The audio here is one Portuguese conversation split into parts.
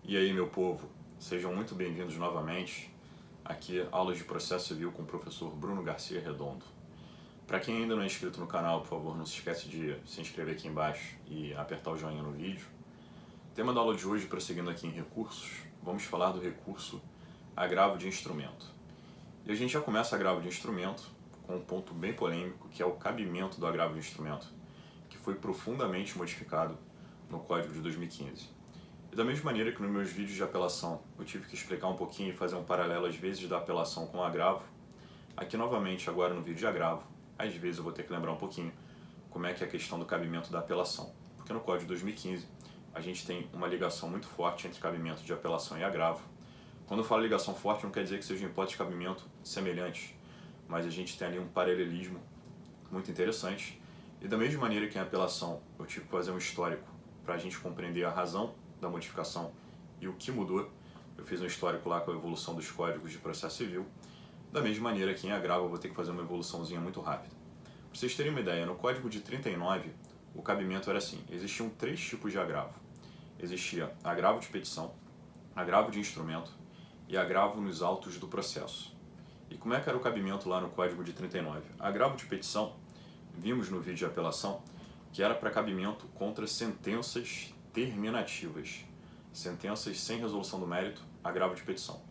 E aí, meu povo, sejam muito bem-vindos novamente aqui aulas de processo civil com o professor Bruno Garcia Redondo. Para quem ainda não é inscrito no canal, por favor, não se esquece de se inscrever aqui embaixo e apertar o joinha no vídeo. Tema da aula de hoje, prosseguindo aqui em recursos, vamos falar do recurso agravo de instrumento. E a gente já começa agravo de instrumento com um ponto bem polêmico, que é o cabimento do agravo de instrumento, que foi profundamente modificado no Código de 2015. E da mesma maneira que nos meus vídeos de apelação eu tive que explicar um pouquinho e fazer um paralelo às vezes da apelação com o agravo, aqui novamente agora no vídeo de agravo, às vezes eu vou ter que lembrar um pouquinho como é que é a questão do cabimento da apelação. Porque no Código de 2015 a gente tem uma ligação muito forte entre cabimento de apelação e agravo. Quando eu falo ligação forte não quer dizer que sejam hipóteses de cabimento semelhantes, mas a gente tem ali um paralelismo muito interessante. E da mesma maneira que em apelação eu tive que fazer um histórico para a gente compreender a razão da modificação e o que mudou, eu fiz um histórico lá com a evolução dos códigos de processo civil. Da mesma maneira que em agravo eu vou ter que fazer uma evoluçãozinha muito rápida. Para vocês terem uma ideia, no Código de 39 o cabimento era assim: existiam 3 tipos de agravo. Existia agravo de petição, agravo de instrumento e agravo nos autos do processo. E como é que era o cabimento lá no Código de 39? Agravo de petição, vimos no vídeo de apelação, que era para cabimento contra sentenças terminativas. Sentenças sem resolução do mérito, agravo de petição.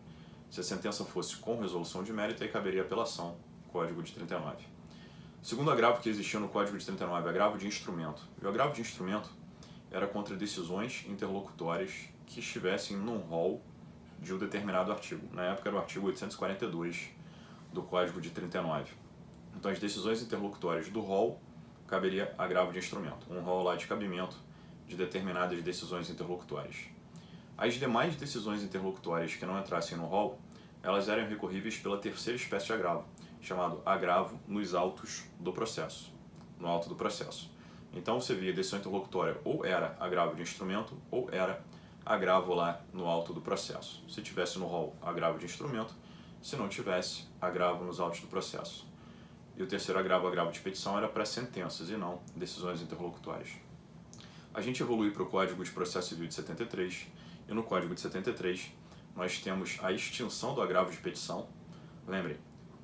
Se a sentença fosse com resolução de mérito, aí caberia apelação, Código de 39. Segundo agravo que existia no Código de 39, agravo de instrumento. E o agravo de instrumento era contra decisões interlocutórias que estivessem num rol de um determinado artigo. Na época era o artigo 842 do Código de 39. Então as decisões interlocutórias do rol caberia agravo de instrumento, um rol lá de cabimento de determinadas decisões interlocutórias. As demais decisões interlocutórias que não entrassem no rol, elas eram recorríveis pela terceira espécie de agravo, chamado agravo nos autos do processo, no auto do processo. Então você via decisão interlocutória ou era agravo de instrumento ou era agravo lá no auto do processo. Se tivesse no rol, agravo de instrumento; se não tivesse, agravo nos autos do processo. E o terceiro agravo, agravo de petição, era para sentenças e não decisões interlocutórias. A gente evolui para o Código de Processo Civil de 73, e no Código de 73 nós temos a extinção do agravo de petição. Lembrem,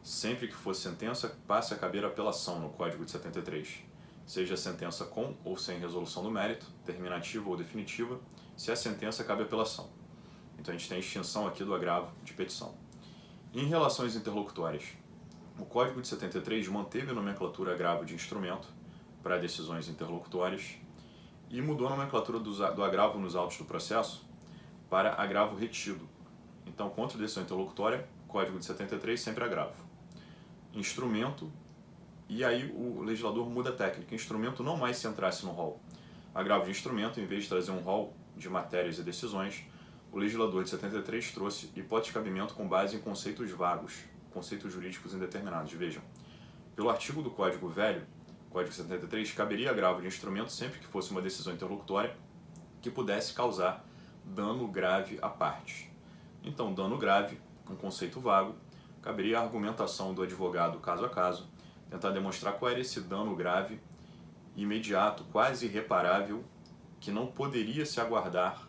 sempre que for sentença, passe a caber apelação no Código de 73, seja a sentença com ou sem resolução do mérito, terminativa ou definitiva. Se a sentença, cabe apelação. Então a gente tem a extinção aqui do agravo de petição. Em relações interlocutórias, o Código de 73 manteve a nomenclatura agravo de instrumento para decisões interlocutórias e mudou a nomenclatura do agravo nos autos do processo para agravo retido. Então, contra decisão interlocutória, Código de 73 sempre agravo. Instrumento, e aí o legislador muda a técnica. Instrumento não mais se entrasse no rol. Agravo de instrumento, em vez de trazer um rol de matérias e decisões, o legislador de 73 trouxe hipótese de cabimento com base em conceitos vagos, conceitos jurídicos indeterminados. Vejam, pelo artigo do Código Velho, Código 73, caberia agravo de instrumento sempre que fosse uma decisão interlocutória que pudesse causar dano grave à parte. Então, dano grave, um conceito vago, caberia a argumentação do advogado caso a caso, tentar demonstrar qual era esse dano grave, imediato, quase irreparável, que não poderia se aguardar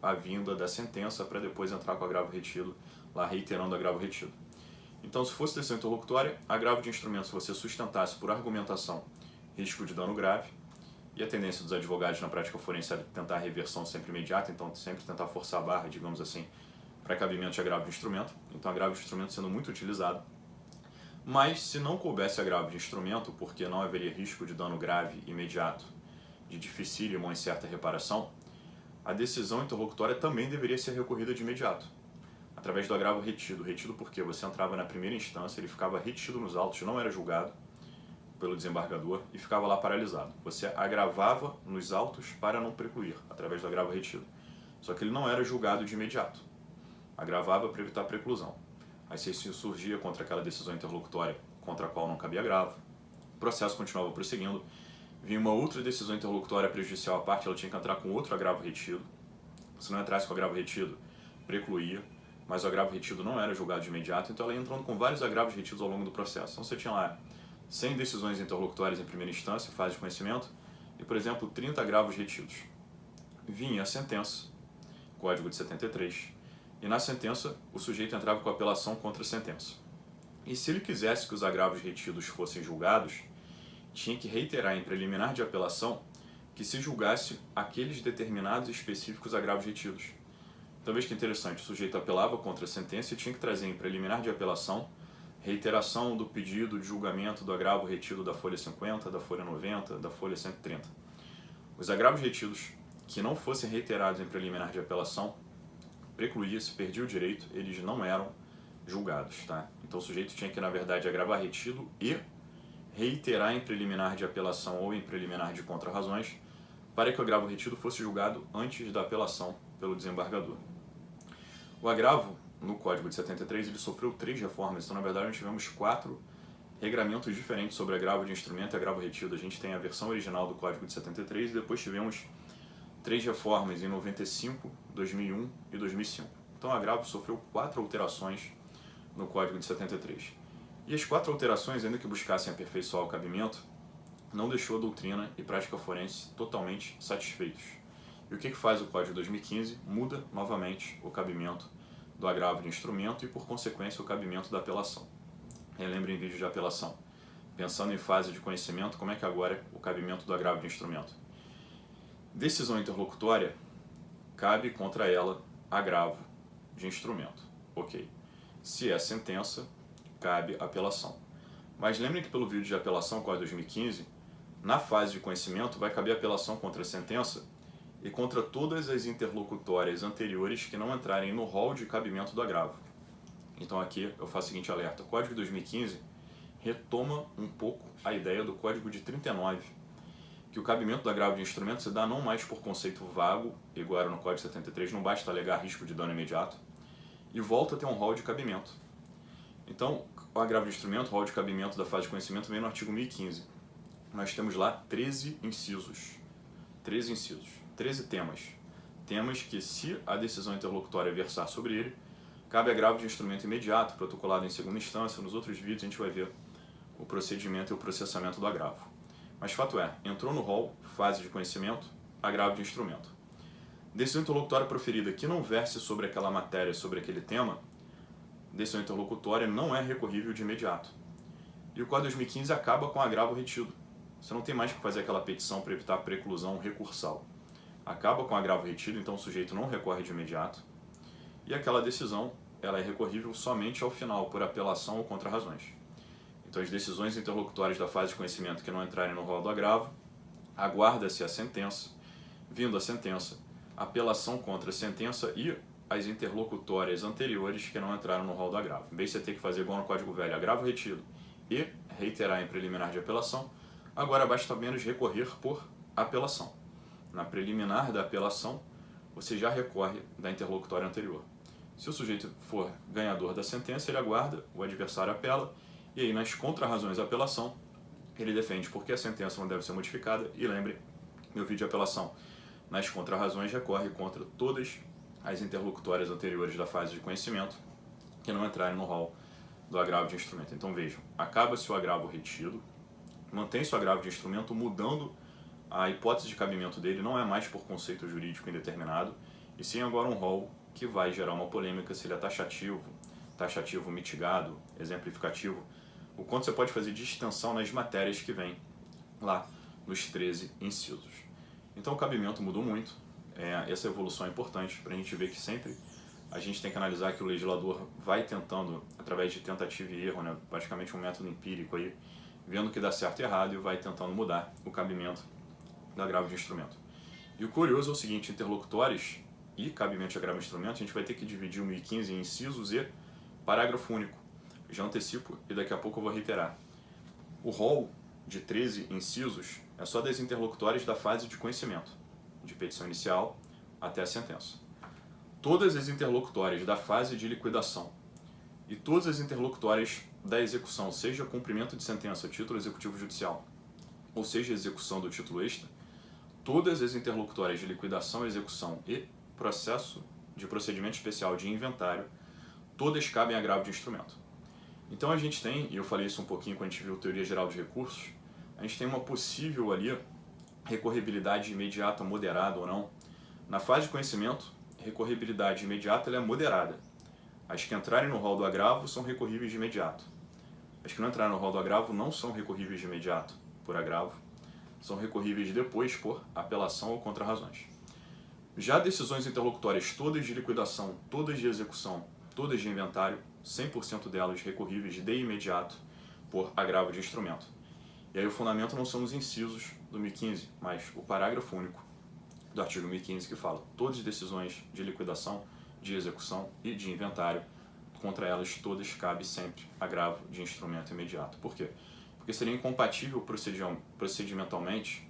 a vinda da sentença para depois entrar com o agravo retido, lá reiterando o agravo retido. Então, se fosse decisão interlocutória, agravo de instrumento, se você sustentasse por argumentação risco de dano grave, e a tendência dos advogados na prática forense é tentar a reversão sempre imediata, então sempre tentar forçar a barra, digamos assim, para cabimento de agravo de instrumento. Então, agravo de instrumento sendo muito utilizado. Mas, se não coubesse agravo de instrumento, porque não haveria risco de dano grave imediato, de dificílima ou incerta reparação, a decisão interlocutória também deveria ser recorrida de imediato, através do agravo retido. Retido porque você entrava na primeira instância, ele ficava retido nos autos, não era julgado pelo desembargador e ficava lá paralisado. Você agravava nos autos para não precluir, através do agravo retido. Só que ele não era julgado de imediato. Agravava para evitar preclusão. Aí se isso surgia contra aquela decisão interlocutória contra a qual não cabia agravo, o processo continuava prosseguindo. Vinha uma outra decisão interlocutória prejudicial à parte, ela tinha que entrar com outro agravo retido. Se não entrasse com o agravo retido, precluía, mas o agravo retido não era julgado de imediato, então ela ia entrando com vários agravos retidos ao longo do processo. Então você tinha lá 100 decisões interlocutórias em primeira instância, fase de conhecimento, e, por exemplo, 30 agravos retidos. Vinha a sentença Código de 73, e na sentença o sujeito entrava com apelação contra a sentença. E se ele quisesse que os agravos retidos fossem julgados, tinha que reiterar em preliminar de apelação que se julgasse aqueles determinados e específicos agravos retidos. Então veja que interessante, o sujeito apelava contra a sentença e tinha que trazer em preliminar de apelação reiteração do pedido de julgamento do agravo retido da folha 50, da folha 90, da folha 130. Os agravos retidos que não fossem reiterados em preliminar de apelação, precluía-se, perdia o direito, eles não eram julgados. Tá? Então o sujeito tinha que, na verdade, agravar retido e reiterar em preliminar de apelação ou em preliminar de contrarrazões para que o agravo retido fosse julgado antes da apelação pelo desembargador. O agravo, no Código de 73, ele sofreu 3 reformas, então na verdade nós tivemos 4 regramentos diferentes sobre agravo de instrumento e agravo retido. A gente tem a versão original do Código de 73 e depois tivemos 3 reformas em 95, 2001 e 2005. Então o agravo sofreu 4 alterações no Código de 73. E as 4 alterações, ainda que buscassem aperfeiçoar o cabimento, não deixou a doutrina e prática forense totalmente satisfeitos. E o que faz o Código de 2015? Muda novamente o cabimento do agravo de instrumento e, por consequência, o cabimento da apelação. Relembre em vídeo de apelação. Pensando em fase de conhecimento, como é que agora é o cabimento do agravo de instrumento? Decisão interlocutória, cabe contra ela agravo de instrumento. Ok. Se é sentença, cabe apelação. Mas lembrem que pelo vídeo de apelação, Código 2015, na fase de conhecimento vai caber apelação contra a sentença e contra todas as interlocutórias anteriores que não entrarem no rol de cabimento do agravo. Então aqui eu faço o seguinte alerta. O Código de 2015 retoma um pouco a ideia do Código de 39, que o cabimento do agravo de instrumento se dá não mais por conceito vago, igual era no Código de 73, não basta alegar risco de dano imediato, e volta a ter um rol de cabimento. Então, o agravo de instrumento, o rol de cabimento da fase de conhecimento, vem no artigo 1015. Nós temos lá 13 incisos. 13 incisos. 13 temas. Temas que, se a decisão interlocutória versar sobre ele, cabe agravo de instrumento imediato, protocolado em segunda instância. Nos outros vídeos a gente vai ver o procedimento e o processamento do agravo. Mas fato é, entrou no rol, fase de conhecimento, agravo de instrumento. Decisão interlocutória proferida que não verse sobre aquela matéria, sobre aquele tema, decisão interlocutória não é recorrível de imediato. E o Código de 2015 acaba com agravo retido. Você não tem mais que fazer aquela petição para evitar a preclusão recursal. Acaba com agravo retido, então o sujeito não recorre de imediato. E aquela decisão ela é recorrível somente ao final, por apelação ou contrarrazões. Então as decisões interlocutórias da fase de conhecimento que não entrarem no rol do agravo, aguarda-se a sentença, vindo a sentença, apelação contra a sentença e as interlocutórias anteriores que não entraram no rol do agravo. Em vez de você ter que fazer igual no Código Velho, agravo retido e reiterar em preliminar de apelação, agora basta menos recorrer por apelação. Na preliminar da apelação, você já recorre da interlocutória anterior. Se o sujeito for ganhador da sentença, ele aguarda, o adversário apela, e aí nas contrarrazões da apelação, ele defende porque a sentença não deve ser modificada, e lembre, meu vídeo de apelação, nas contrarrazões recorre contra todas as interlocutórias anteriores da fase de conhecimento que não entrarem no rol do agravo de instrumento. Então vejam, acaba-se o agravo retido, mantém-se o agravo de instrumento, mudando a hipótese de cabimento dele, não é mais por conceito jurídico indeterminado, e sim agora um rol que vai gerar uma polêmica se ele é taxativo, mitigado, exemplificativo, o quanto você pode fazer de extensão nas matérias que vêm lá nos 13 incisos. Então o cabimento mudou muito, essa evolução é importante para a gente ver que sempre a gente tem que analisar que o legislador vai tentando, através de tentativa e erro, né, praticamente um método empírico aí, vendo que dá certo e errado e vai tentando mudar o cabimento do agravo de instrumento. E o curioso é o seguinte, interlocutores e cabimento de agravo de instrumento, a gente vai ter que dividir o 1015 em incisos e parágrafo único. Já antecipo e daqui a pouco eu vou reiterar. O rol de 13 incisos é só das interlocutores da fase de conhecimento, de petição inicial até a sentença. Todas as interlocutores da fase de liquidação e todas as interlocutores da execução, seja cumprimento de sentença, título executivo judicial, ou seja execução do título extra, todas as interlocutores de liquidação, execução e processo de procedimento especial de inventário, todas cabem agravo de instrumento. Então a gente tem, e eu falei isso um pouquinho quando a gente viu teoria geral de recursos, a gente tem uma possível ali recorribilidade imediata, moderada ou não. Na fase de conhecimento, recorribilidade imediata ela é moderada. As que entrarem no rol do agravo são recorríveis de imediato. As que não entrarem no rol do agravo não são recorríveis de imediato por agravo, são recorríveis depois por apelação ou contra-razões. Já decisões interlocutórias todas de liquidação, todas de execução, todas de inventário, 100% delas recorríveis de imediato por agravo de instrumento. E aí o fundamento não são os incisos do 1015, mas o parágrafo único do artigo 1015 que fala todas as decisões de liquidação, de execução e de inventário, contra elas todas cabe sempre agravo de instrumento imediato. Por quê? Porque seria incompatível procedimentalmente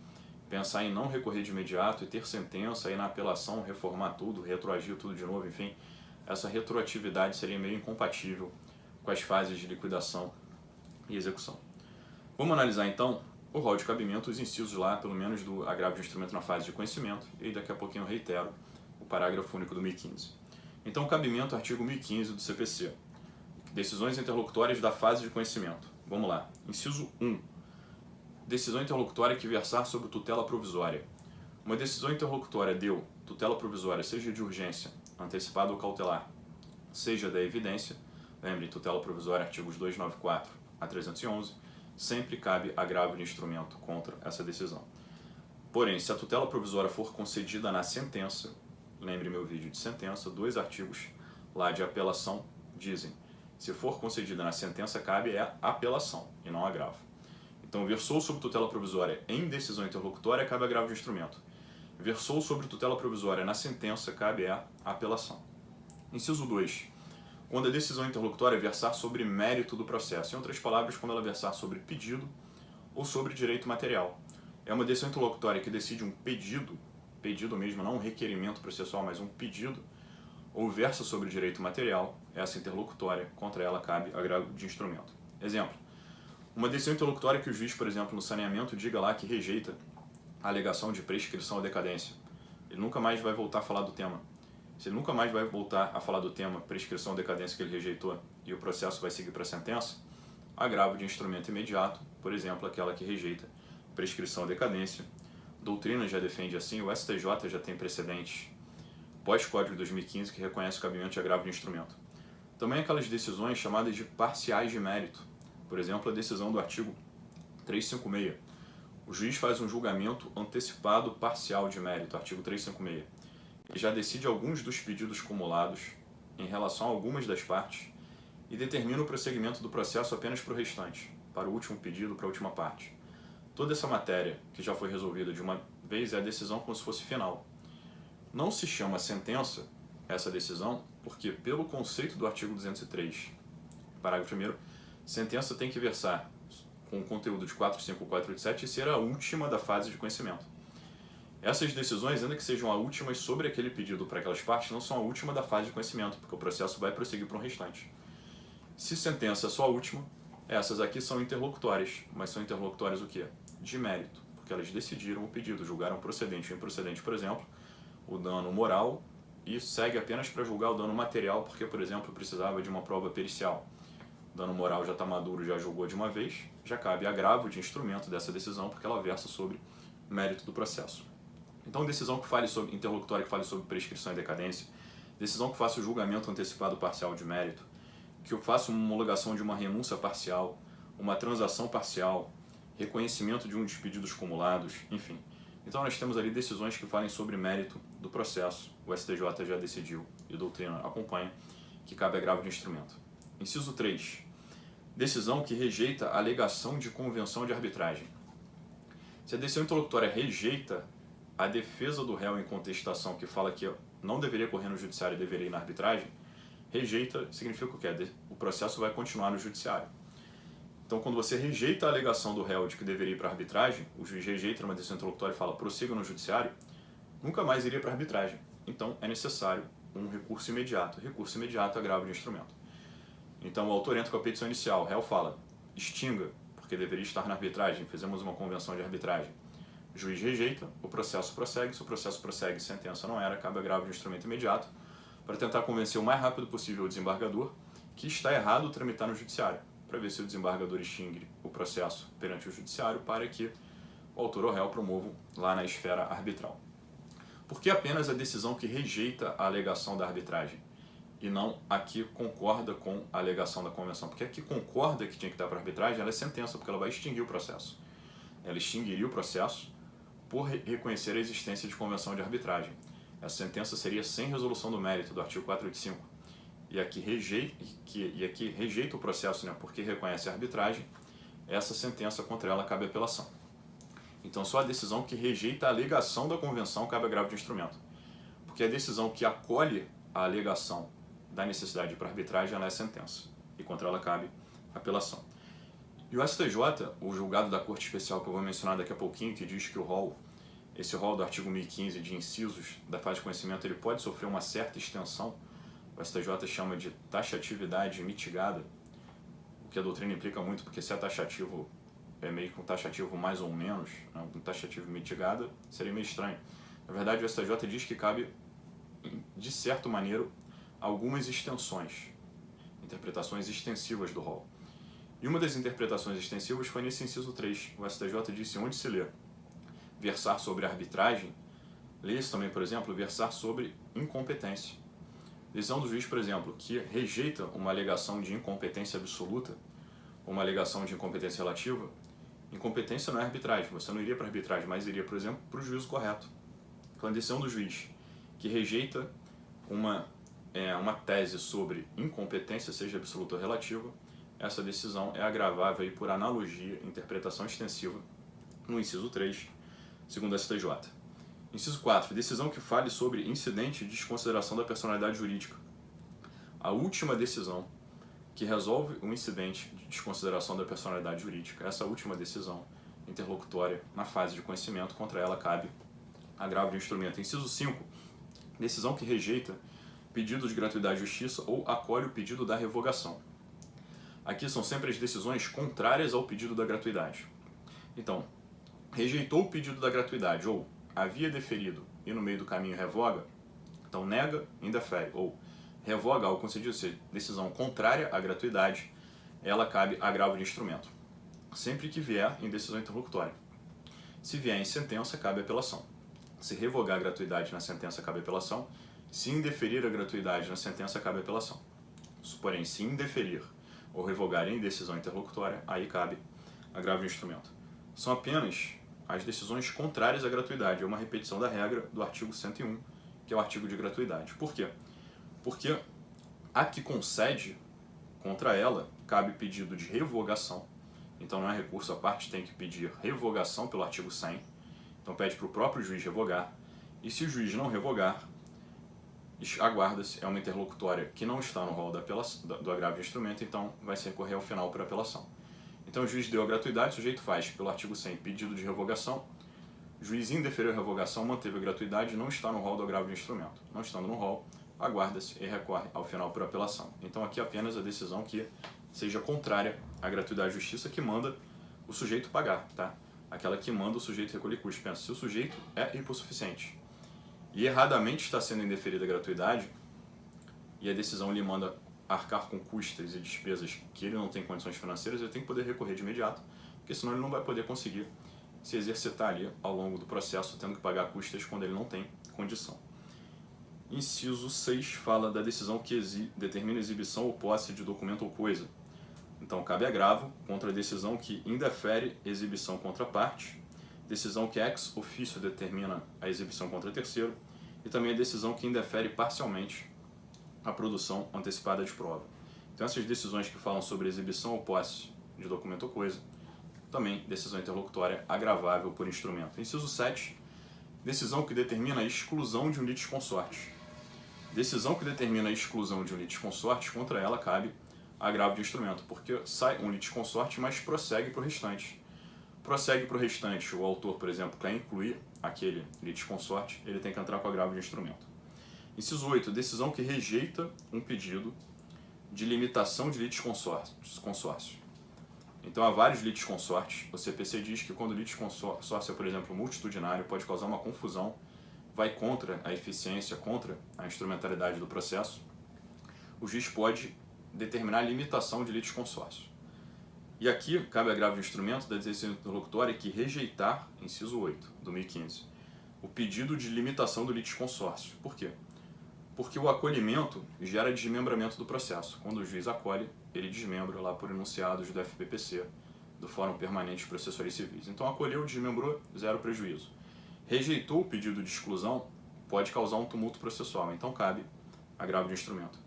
pensar em não recorrer de imediato e ter sentença, aí na apelação reformar tudo, retroagir tudo de novo, enfim. Essa retroatividade seria meio incompatível com as fases de liquidação e execução. Vamos analisar então o rol de cabimento, os incisos lá, pelo menos do agravo de instrumento na fase de conhecimento, e daqui a pouquinho eu reitero o parágrafo único do 1015. Então, cabimento, artigo 1015 do CPC. Decisões interlocutórias da fase de conhecimento. Vamos lá. Inciso 1. Decisão interlocutória que versar sobre tutela provisória. Uma decisão interlocutória deu tutela provisória, seja de urgência, antecipada ou cautelar, seja da evidência, lembre, tutela provisória, artigos 294 a 311, sempre cabe agravo de instrumento contra essa decisão. Porém, se a tutela provisória for concedida na sentença, lembre meu vídeo de sentença, 2 artigos lá de apelação dizem, se for concedida na sentença, cabe a apelação e não agravo. Então, versou sobre tutela provisória em decisão interlocutória, cabe agravo de instrumento. Versou sobre tutela provisória na sentença, cabe a apelação. Inciso 2. Quando a decisão interlocutória versar sobre mérito do processo. Em outras palavras, quando ela versar sobre pedido ou sobre direito material. É uma decisão interlocutória que decide um pedido mesmo, não um requerimento processual, mas um pedido, ou versa sobre direito material, essa interlocutória, contra ela cabe agravo de instrumento. Exemplo. Uma decisão interlocutória que o juiz, por exemplo, no saneamento, diga lá que rejeita a alegação de prescrição ou decadência. Ele nunca mais vai voltar a falar do tema. Se ele nunca mais vai voltar a falar do tema prescrição ou decadência que ele rejeitou e o processo vai seguir para a sentença, agravo de instrumento imediato, por exemplo, aquela que rejeita prescrição ou decadência. Doutrina já defende assim, o STJ já tem precedentes pós-Código de 2015 que reconhece o cabimento de agravo de instrumento. Também aquelas decisões chamadas de parciais de mérito. Por exemplo, a decisão do artigo 356. O juiz faz um julgamento antecipado parcial de mérito, artigo 356. Ele já decide alguns dos pedidos cumulados em relação a algumas das partes e determina o prosseguimento do processo apenas para o restante, para o último pedido, para a última parte. Toda essa matéria que já foi resolvida de uma vez é a decisão como se fosse final. Não se chama sentença essa decisão porque, pelo conceito do artigo 203, parágrafo 1º, sentença tem que versar com o conteúdo de 4, 5, 4, 7 e ser a última da fase de conhecimento. Essas decisões, ainda que sejam as últimas sobre aquele pedido para aquelas partes, não são a última da fase de conhecimento, porque o processo vai prosseguir para um restante. Se sentença é só a última, essas aqui são interlocutórias, mas são interlocutórias o quê? De mérito, porque elas decidiram o pedido, julgaram procedente ou improcedente, por exemplo, o dano moral e segue apenas para julgar o dano material, porque, por exemplo, precisava de uma prova pericial. O dano moral já está maduro, já julgou de uma vez, já cabe agravo de instrumento dessa decisão, porque ela versa sobre mérito do processo. Então, decisão que fale sobre interlocutória que fale sobre prescrição e decadência, decisão que faça o julgamento antecipado parcial de mérito, que eu faça uma homologação de uma renúncia parcial, uma transação parcial, reconhecimento de um dos pedidos cumulados, enfim. Então, nós temos ali decisões que falem sobre mérito do processo, o STJ já decidiu e a doutrina acompanha, que cabe agravo de instrumento. Inciso 3. Decisão que rejeita a alegação de convenção de arbitragem. Se a decisão interlocutória rejeita a defesa do réu em contestação, que fala que não deveria correr no judiciário e deveria ir na arbitragem, rejeita significa o quê? O processo vai continuar no judiciário. Então, quando você rejeita a alegação do réu de que deveria ir para a arbitragem, o juiz rejeita uma decisão interlocutória e fala prossiga no judiciário, nunca mais iria para a arbitragem. Então, é necessário um recurso imediato. Recurso imediato é agravo de instrumento. Então, o autor entra com a petição inicial, o réu fala, extinga, porque deveria estar na arbitragem, fizemos uma convenção de arbitragem. O juiz rejeita, o processo prossegue, se o processo prossegue, sentença não era, cabe agravo de instrumento imediato, para tentar convencer o mais rápido possível o desembargador que está errado tramitar no judiciário, para ver se o desembargador extingue o processo perante o judiciário para que o autor ou réu promovam lá na esfera arbitral. Por que apenas a decisão que rejeita a alegação da arbitragem e não a que concorda com a alegação da convenção? Porque a que concorda que tinha que estar para arbitragem, ela é sentença, porque ela vai extinguir o processo. Ela extinguiria o processo por reconhecer a existência de convenção de arbitragem. Essa sentença seria sem resolução do mérito do artigo 485. E a que rejeita o processo, né, porque reconhece a arbitragem, essa sentença contra ela cabe apelação. Então, só a decisão que rejeita a alegação da convenção cabe agravo de instrumento. Porque a decisão que acolhe a alegação da necessidade para arbitragem, ela é sentença. E contra ela cabe apelação. E o STJ, o julgado da Corte Especial que eu vou mencionar daqui a pouquinho, que diz que esse rol do artigo 1015 de incisos da fase de conhecimento, ele pode sofrer uma certa extensão. O STJ chama de taxatividade mitigada, o que a doutrina implica muito, porque se é taxativo, é meio que um taxativo mais ou menos, né? Um taxativo mitigado seria meio estranho. Na verdade, o STJ diz que cabe, de certa maneira, algumas extensões, interpretações extensivas do rol. E uma das interpretações extensivas foi nesse inciso 3. O STJ disse onde se lê versar sobre arbitragem, lê-se também, por exemplo, versar sobre incompetência. Decisão do juiz, por exemplo, que rejeita uma alegação de incompetência absoluta, ou uma alegação de incompetência relativa. Incompetência não é arbitragem, você não iria para arbitragem, mas iria, por exemplo, para o juízo correto. Então, a decisão do juiz que rejeita uma tese sobre incompetência, seja absoluta ou relativa, essa decisão é agravável por analogia, interpretação extensiva, no inciso 3, segundo a STJ. Inciso 4. Decisão que fale sobre incidente de desconsideração da personalidade jurídica. A última decisão que resolve um incidente de desconsideração da personalidade jurídica, essa última decisão interlocutória na fase de conhecimento, contra ela cabe agravo de instrumento. Inciso 5. Decisão que rejeita pedido de gratuidade de justiça ou acolhe o pedido da revogação. Aqui são sempre as decisões contrárias ao pedido da gratuidade. Então, rejeitou o pedido da gratuidade ou havia deferido e no meio do caminho revoga, então nega, indefere, ou revoga ao concedido, se decisão contrária à gratuidade, ela cabe agravo de instrumento. Sempre que vier em decisão interlocutória. Se vier em sentença, cabe apelação. Se revogar a gratuidade na sentença, cabe apelação. Se indeferir a gratuidade na sentença, cabe apelação. Porém, se indeferir ou revogar em decisão interlocutória, aí cabe agravo de instrumento. São apenas as decisões contrárias à gratuidade. É uma repetição da regra do artigo 101, que é o artigo de gratuidade. Por quê? Porque a que concede, contra ela, cabe pedido de revogação. Então não é recurso, a parte tem que pedir revogação pelo artigo 100. Então pede para o próprio juiz revogar. E se o juiz não revogar, aguarda-se, é uma interlocutória que não está no rol do agravo de instrumento, então vai se recorrer ao final por apelação. Então o juiz deu a gratuidade, o sujeito faz, pelo artigo 100, pedido de revogação, o juiz indeferiu a revogação, manteve a gratuidade, não está no rol do agravo de instrumento. Não estando no rol, aguarda-se e recorre ao final por apelação. Então aqui apenas a decisão que seja contrária à gratuidade de justiça que manda o sujeito pagar, tá? Aquela que manda o sujeito recolher custos. Pensa, se o sujeito é hipossuficiente e erradamente está sendo indeferida a gratuidade e a decisão lhe manda arcar com custas e despesas que ele não tem condições financeiras, ele tem que poder recorrer de imediato, porque senão ele não vai poder conseguir se exercitar ali ao longo do processo, tendo que pagar custas quando ele não tem condição. Inciso 6 fala da decisão que determina exibição ou posse de documento ou coisa. Então, cabe agravo contra a decisão que indefere exibição contra a parte, decisão que ex officio determina a exibição contra terceiro, e também a decisão que indefere parcialmente a produção antecipada de prova. Então, essas decisões que falam sobre exibição ou posse de documento ou coisa, também decisão interlocutória agravável por instrumento. Inciso 7, decisão que determina a exclusão de um litisconsorte. Decisão que determina a exclusão de um litisconsorte, contra ela cabe agravo de instrumento, porque sai um litisconsorte, mas prossegue para o restante. Prossegue para o restante, o autor, por exemplo, quer incluir aquele litisconsorte, ele tem que entrar com agravo de instrumento. Inciso 8, decisão que rejeita um pedido de limitação de litisconsórcio. Então, há vários litisconsortes. O CPC diz que quando o litisconsórcio é, por exemplo, multitudinário, pode causar uma confusão, vai contra a eficiência, contra a instrumentalidade do processo. O juiz pode determinar a limitação de litisconsórcio. E aqui cabe agravo de instrumento da decisão interlocutória que rejeitar, inciso 8, do 1015, o pedido de limitação do litisconsórcio. Por quê? Porque o acolhimento gera desmembramento do processo. Quando o juiz acolhe, ele desmembra lá por enunciados do FPPC, do Fórum Permanente de Processuais Civis. Então acolheu, desmembrou, zero prejuízo. Rejeitou o pedido de exclusão, pode causar um tumulto processual, então cabe agravo de instrumento.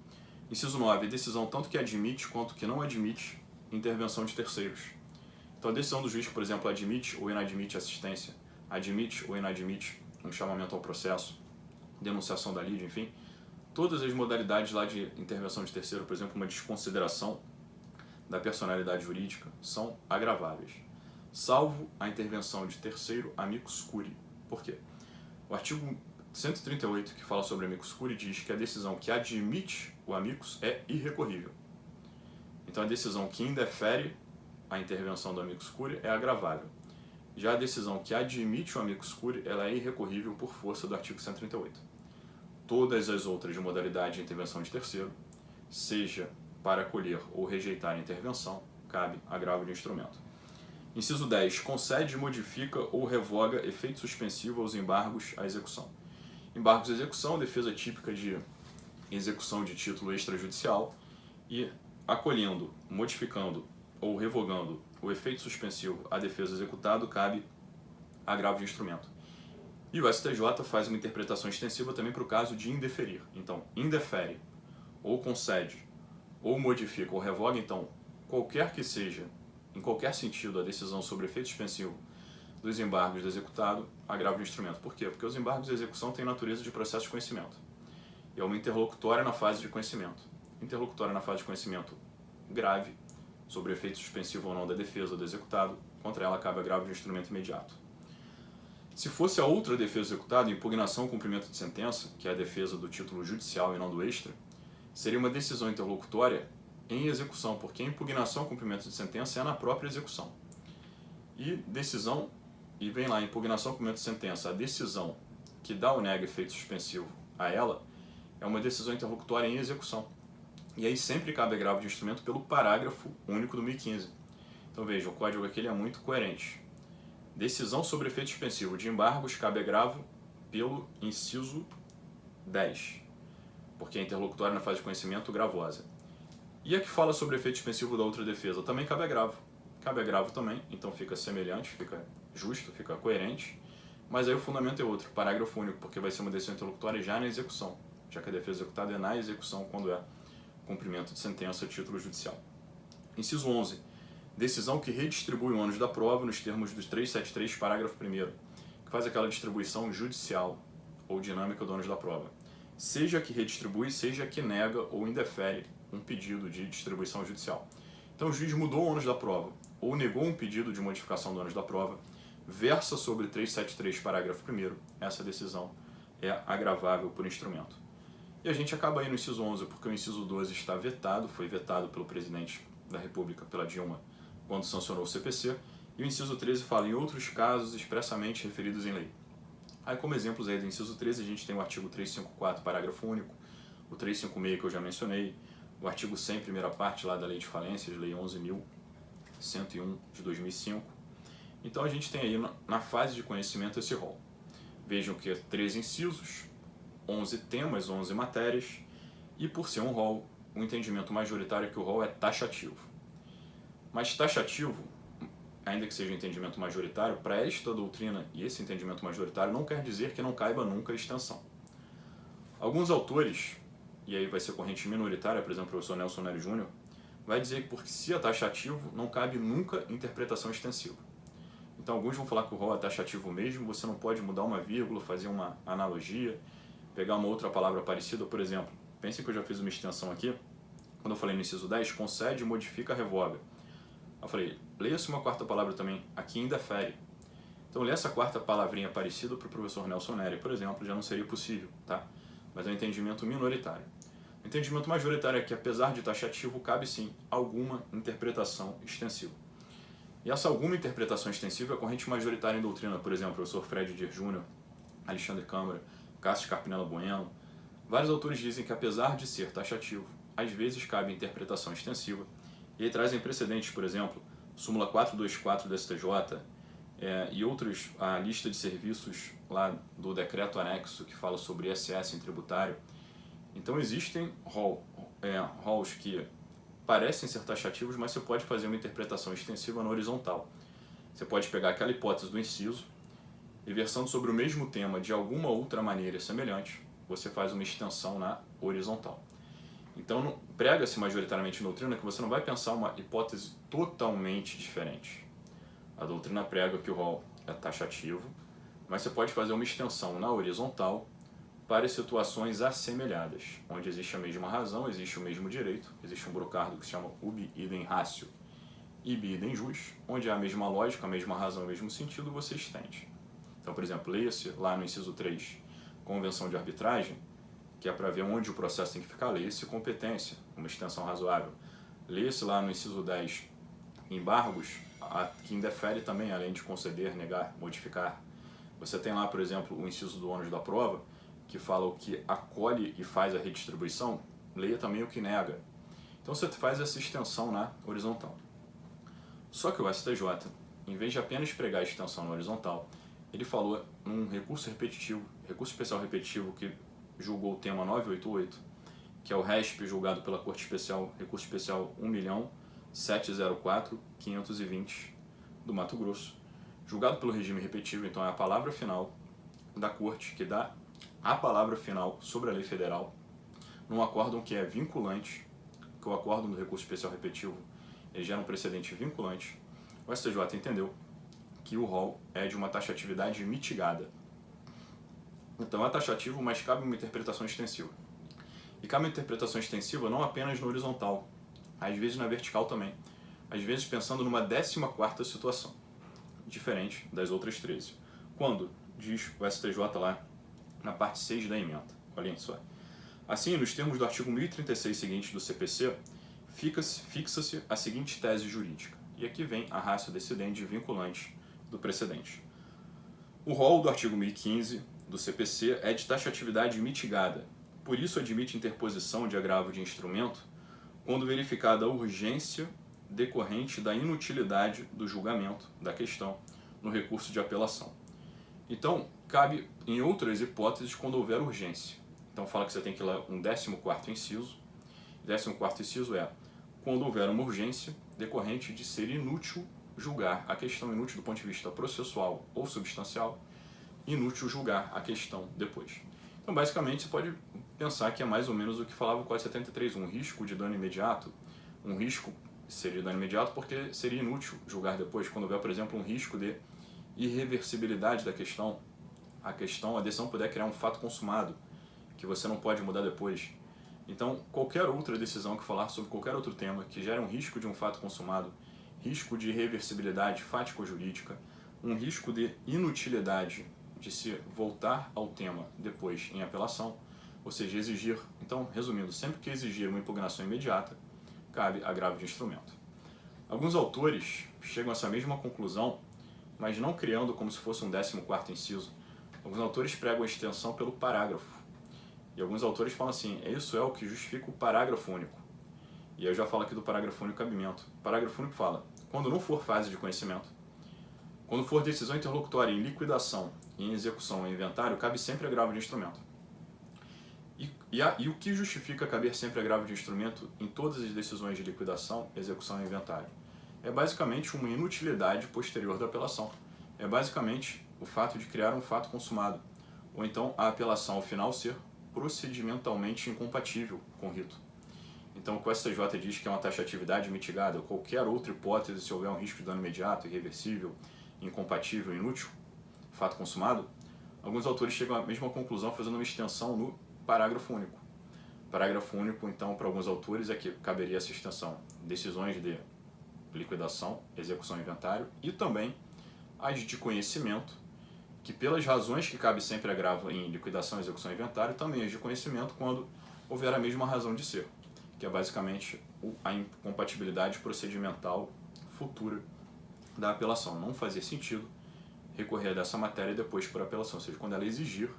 Inciso 9, decisão tanto que admite quanto que não admite intervenção de terceiros. Então a decisão do juiz que, por exemplo, admite ou inadmite assistência, admite ou inadmite um chamamento ao processo, denunciação da lide, enfim, todas as modalidades lá de intervenção de terceiro, por exemplo, uma desconsideração da personalidade jurídica, são agraváveis, salvo a intervenção de terceiro amicus curiae. Por quê? O artigo 138, que fala sobre amicus curiae, diz que a decisão que admite o amicus é irrecorrível. Então a decisão que indefere a intervenção do amicus curiae é agravável. Já a decisão que admite o amicus curiae, ela é irrecorrível por força do artigo 138. Todas as outras modalidades de intervenção de terceiro, seja para acolher ou rejeitar a intervenção, cabe agravo de instrumento. Inciso 10. Concede, modifica ou revoga efeito suspensivo aos embargos à execução. Embargos à execução, defesa típica de execução de título extrajudicial, e acolhendo, modificando ou revogando o efeito suspensivo à defesa executado, cabe agravo de instrumento. E o STJ faz uma interpretação extensiva também para o caso de indeferir. Então, indefere, ou concede, ou modifica, ou revoga, então, qualquer que seja, em qualquer sentido, a decisão sobre efeito suspensivo dos embargos do executado, agravo de instrumento. Por quê? Porque os embargos de execução têm natureza de processo de conhecimento. E é uma interlocutória na fase de conhecimento. Interlocutória na fase de conhecimento grave, sobre efeito suspensivo ou não da defesa do executado, contra ela cabe agravo de instrumento imediato. Se fosse a outra defesa do executado, impugnação ou cumprimento de sentença, que é a defesa do título judicial e não do extra, seria uma decisão interlocutória em execução, porque a impugnação ou cumprimento de sentença é na própria execução. E decisão, e vem lá, impugnação ou cumprimento de sentença, a decisão que dá ou nega efeito suspensivo a ela, é uma decisão interlocutória em execução. E aí sempre cabe agravo de instrumento pelo parágrafo único do 1015. Então veja, o código aqui ele é muito coerente. Decisão sobre efeito suspensivo de embargos cabe agravo pelo inciso 10, porque é interlocutória na fase de conhecimento gravosa. E a que fala sobre efeito suspensivo da outra defesa também cabe agravo. Cabe agravo também, então fica semelhante, fica justo, fica coerente, mas aí o fundamento é outro, parágrafo único, porque vai ser uma decisão interlocutória já na execução, já que a defesa executada é na execução quando é cumprimento de sentença a título judicial. Inciso 11. Decisão que redistribui o ônus da prova nos termos dos 373, parágrafo 1º, que faz aquela distribuição judicial ou dinâmica do ônus da prova. Seja que redistribui, seja que nega ou indefere um pedido de distribuição judicial. Então o juiz mudou o ônus da prova ou negou um pedido de modificação do ônus da prova, versa sobre 373, parágrafo 1º, essa decisão é agravável por instrumento. E a gente acaba aí no inciso 11, porque o inciso 12 está vetado, foi vetado pelo presidente da República, pela Dilma, quando sancionou o CPC, e o inciso 13 fala em outros casos expressamente referidos em lei. Aí como exemplos aí do inciso 13 a gente tem o artigo 354, parágrafo único, o 356 que eu já mencionei, o artigo 100, primeira parte lá da Lei de Falências, Lei 11.101 de 2005. Então a gente tem aí na fase de conhecimento esse rol. Vejam que 13 incisos, 11 temas, 11 matérias, e por ser um rol, o entendimento majoritário é que o rol é taxativo. Mas taxativo, ainda que seja um entendimento majoritário, para esta doutrina e esse entendimento majoritário não quer dizer que não caiba nunca a extensão. Alguns autores, e aí vai ser corrente minoritária, por exemplo, o professor Nelson Nery Júnior, vai dizer que porque se é taxativo, não cabe nunca interpretação extensiva. Então alguns vão falar que o rol é taxativo mesmo, você não pode mudar uma vírgula, fazer uma analogia, pegar uma outra palavra parecida, por exemplo. Pensem que eu já fiz uma extensão aqui, quando eu falei no inciso 10, concede, modifica, revoga. Eu falei, leia-se uma quarta palavra também, aqui indefere. Então ler essa quarta palavrinha parecida para o professor Nelson Nery, por exemplo, já não seria possível, tá? Mas é um entendimento minoritário. O entendimento majoritário é que, apesar de taxativo, cabe sim alguma interpretação extensiva. E essa alguma interpretação extensiva é corrente majoritária em doutrina, por exemplo, o professor Fred Dier Júnior, Alexandre Câmara, Cássio Carpinella Bueno. Vários autores dizem que, apesar de ser taxativo, às vezes cabe interpretação extensiva, e aí trazem precedentes, por exemplo, súmula 424 do STJ e outros, a lista de serviços lá do decreto anexo que fala sobre ISS em tributário. Então existem rols que parecem ser taxativos, mas você pode fazer uma interpretação extensiva na horizontal. Você pode pegar aquela hipótese do inciso e, versando sobre o mesmo tema de alguma outra maneira semelhante, você faz uma extensão na horizontal. Então, prega-se majoritariamente em doutrina que você não vai pensar uma hipótese totalmente diferente. A doutrina prega que o rol é taxativo, mas você pode fazer uma extensão na horizontal para situações assemelhadas, onde existe a mesma razão, existe o mesmo direito, existe um brocardo que se chama ubi idem ratio, ibi idem jus, onde há a mesma lógica, a mesma razão, o mesmo sentido, você estende. Então, por exemplo, leia-se lá no inciso 3, convenção de arbitragem, que é para ver onde o processo tem que ficar, leia-se competência, uma extensão razoável. Leia-se lá no inciso 10, embargos, que indefere também, além de conceder, negar, modificar. Você tem lá, por exemplo, o inciso do ônus da prova, que fala o que acolhe e faz a redistribuição, leia também o que nega. Então você faz essa extensão na horizontal. Só que o STJ, em vez de apenas pregar a extensão na horizontal, ele falou num recurso repetitivo, recurso especial repetitivo que julgou o tema 988, que é o RESP julgado pela Corte Especial, recurso especial 1.704.520 do Mato Grosso, julgado pelo regime repetitivo, então é a palavra final da Corte que dá a palavra final sobre a lei federal, num acórdão que é vinculante, que o acórdão do recurso especial repetitivo ele gera um precedente vinculante. O STJ entendeu que o rol é de uma taxatividade mitigada. Então é taxativo, mas cabe uma interpretação extensiva. E cabe uma interpretação extensiva não apenas no horizontal, às vezes na vertical também. Às vezes pensando numa 14ª situação, diferente das outras 13. Quando diz o STJ lá na parte 6 da emenda. Olhem só. Assim, nos termos do artigo 1036 seguinte do CPC, fixa-se a seguinte tese jurídica. E aqui vem a ratio decidendi vinculante do precedente. O rol do artigo 1015 do CPC é de taxatividade mitigada. Por isso admite interposição de agravo de instrumento quando verificada a urgência decorrente da inutilidade do julgamento da questão no recurso de apelação. Então, cabe em outras hipóteses quando houver urgência. Então fala que você tem que ir lá um 14º inciso. 14º inciso é quando houver uma urgência decorrente de ser inútil julgar a questão, inútil do ponto de vista processual ou substancial, inútil julgar a questão depois. Então, basicamente, você pode pensar que é mais ou menos o que falava o Código 73, um risco de dano imediato. Um risco seria dano imediato porque seria inútil julgar depois. Quando houver, por exemplo, um risco de irreversibilidade da questão, a decisão puder criar um fato consumado, que você não pode mudar depois. Então, qualquer outra decisão que falar sobre qualquer outro tema que gere um risco de um fato consumado, risco de irreversibilidade fático-jurídica, um risco de inutilidade de se voltar ao tema depois em apelação, ou seja, exigir, então, resumindo, sempre que exigir uma impugnação imediata, cabe agravo de instrumento. Alguns autores chegam a essa mesma conclusão, mas não criando como se fosse um 14º inciso. Alguns autores pregam a extensão pelo parágrafo. E alguns autores falam assim, isso é o que justifica o parágrafo único. E aí eu já falo aqui do parágrafo único cabimento. O parágrafo único fala, quando não for fase de conhecimento, quando for decisão interlocutória em liquidação, em execução, em inventário, cabe sempre agravo de instrumento. E o que justifica caber sempre agravo de instrumento em todas as decisões de liquidação, execução e inventário? É basicamente uma inutilidade posterior da apelação. É basicamente o fato de criar um fato consumado, ou então a apelação ao final ser procedimentalmente incompatível com o rito. Então, o STJ diz que é uma taxatividade mitigada, ou qualquer outra hipótese, se houver um risco de dano imediato, irreversível, incompatível, inútil, fato consumado, alguns autores chegam à mesma conclusão fazendo uma extensão no parágrafo único. Parágrafo único, então, para alguns autores é que caberia essa extensão decisões de liquidação, execução e inventário, e também as de conhecimento, que pelas razões que cabe sempre agravo em liquidação, execução e inventário, também as de conhecimento quando houver a mesma razão de ser, que é basicamente a incompatibilidade procedimental futura da apelação. Não fazia sentido recorrer dessa matéria depois por apelação, ou seja, quando ela exigir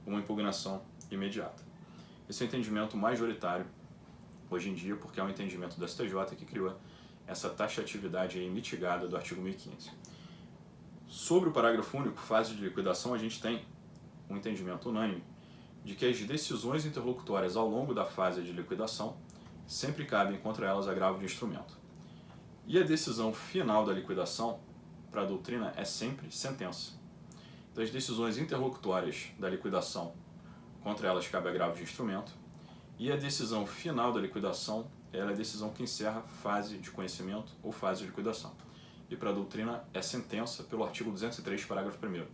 uma impugnação imediata. Esse é o entendimento majoritário hoje em dia, porque é um entendimento do STJ que criou essa taxatividade aí mitigada do artigo 1015. Sobre o parágrafo único, fase de liquidação, a gente tem um entendimento unânime de que as decisões interlocutórias ao longo da fase de liquidação sempre cabem contra elas agravo de instrumento. E a decisão final da liquidação, para a doutrina, é sempre sentença. Então, as decisões interlocutórias da liquidação, contra elas cabe agravo de instrumento, e a decisão final da liquidação é a decisão que encerra a fase de conhecimento ou fase de liquidação. E para a doutrina é sentença pelo artigo 203, parágrafo 1º.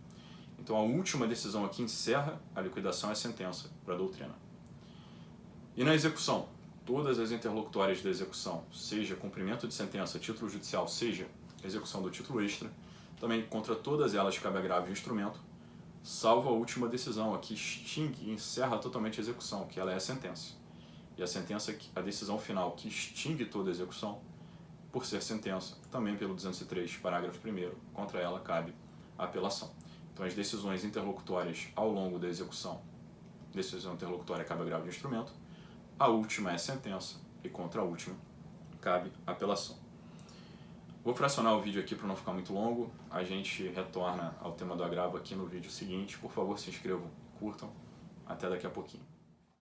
Então, a última decisão aqui encerra a liquidação é sentença para a doutrina. E na execução, todas as interlocutórias da execução, seja cumprimento de sentença, título judicial, seja execução do título extra, também contra todas elas cabe agravo de instrumento, salvo a última decisão, a que extingue e encerra totalmente a execução, que ela é a sentença. E a sentença, a decisão final que extingue toda a execução, por ser sentença, também pelo 203, parágrafo 1º, contra ela cabe a apelação. Então, as decisões interlocutórias ao longo da execução, decisão interlocutória cabe agravo de instrumento, a última é sentença e contra a última cabe apelação. Vou fracionar o vídeo aqui para não ficar muito longo, a gente retorna ao tema do agravo aqui no vídeo seguinte. Por favor, se inscrevam, curtam, até daqui a pouquinho.